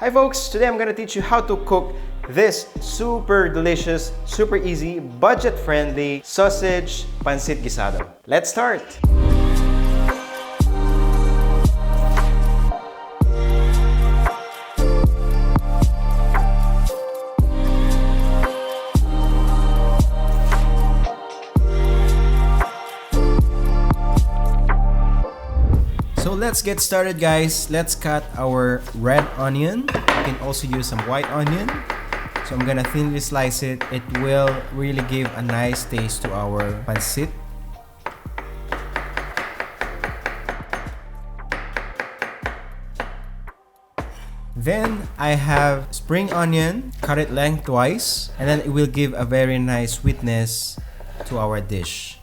Hi folks, today I'm gonna teach you how to cook this super delicious, super easy, budget-friendly sausage pansit guisado. Let's start! So let's get started, guys. Let's cut our red onion. You can also use some white onion. So I'm gonna thinly slice it. It will really give a nice taste to our pansit. Then I have spring onion, cut it lengthwise, and then it will give a very nice sweetness to our dish.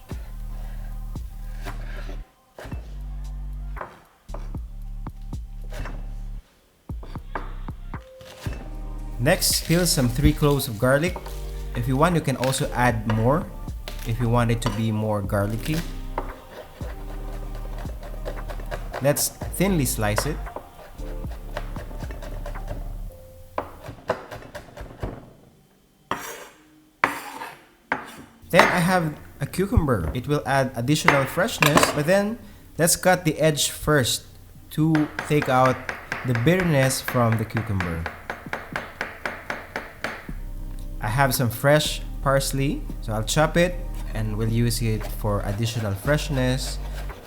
Next, peel some 3 cloves of garlic. If you want, you can also add more if you want it to be more garlicky. Let's thinly slice it. Then I have a cucumber. It will add additional freshness, but then let's cut the edge first to take out the bitterness from the cucumber. I have some fresh parsley, so I'll chop it and we'll use it for additional freshness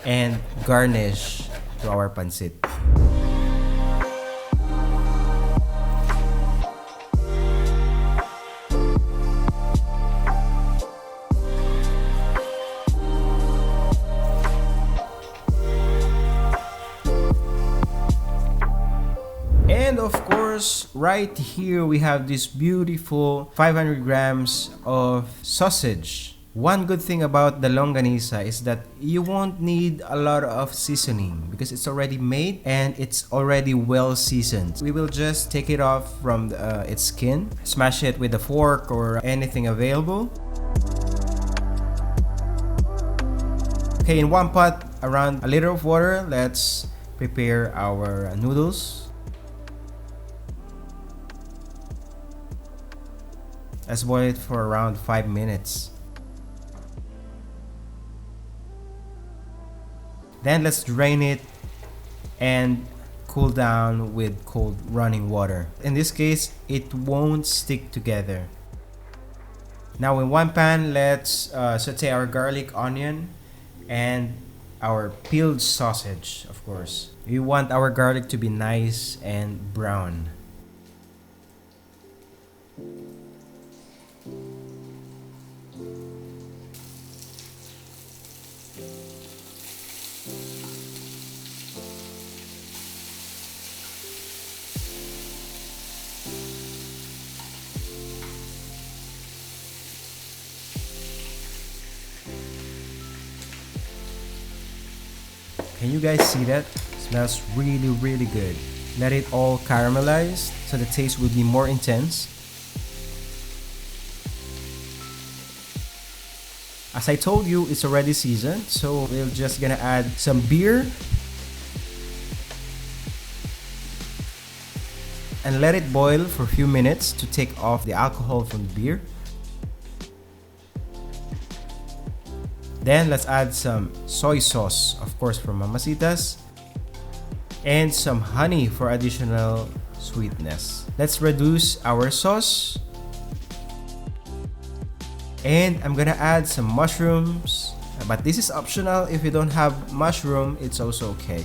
and garnish to our pansit. And of course, right here we have this beautiful 500 grams of sausage. One good thing about the longaniza is that you won't need a lot of seasoning because it's already made and it's already well seasoned. We will just take it off from its skin, smash it with a fork or anything available. Okay, in one pot, around a liter of water, let's prepare our noodles. Let's boil it for around 5 minutes. Then let's drain it and cool down with cold running water. In this case, it won't stick together. Now in one pan, let's saute our garlic, onion, and our peeled sausage, of course. We want our garlic to be nice and brown. Can you guys see that? It smells really good. Let it all caramelize so the taste will be more intense. As I told you, it's already seasoned, so we're just gonna add some beer and let it boil for a few minutes to take off the alcohol from the beer. Then let's add some soy sauce, of course from Mamacita's, and some honey for additional sweetness. Let's reduce our sauce. And I'm gonna add some mushrooms, but this is optional. If you don't have mushroom, it's also okay.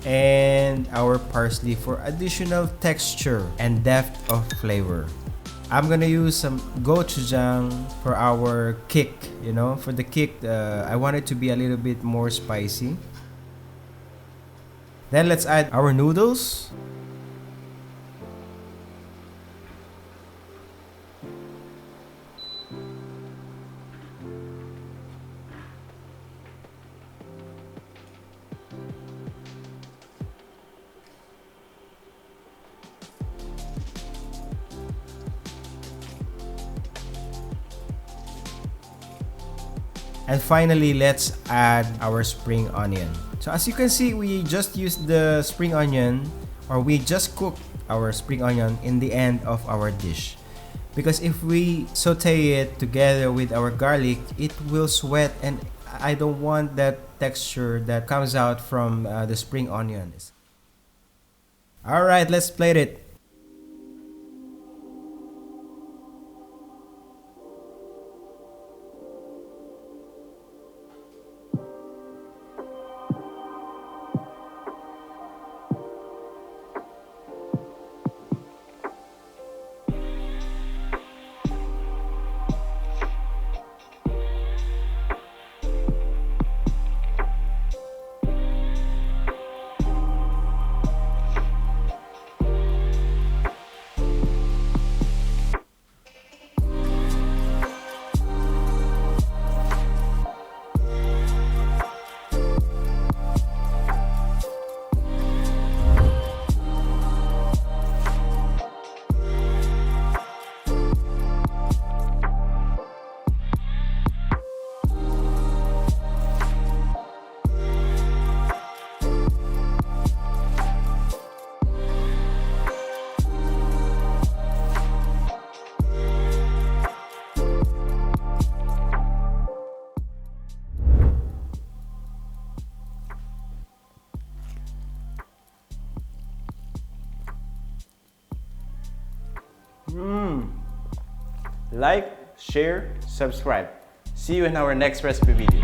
And our parsley for additional texture and depth of flavor. I'm gonna use some gochujang for our kick, for the kick. I want it to be a little bit more spicy. Then let's add our noodles. And finally, let's add our spring onion. So as you can see, we just used the spring onion, or we just cooked our spring onion in the end of our dish. Because if we saute it together with our garlic, it will sweat, and I don't want that texture that comes out from the spring onions. Alright, let's plate it. Like, share, subscribe. See you in our next recipe video.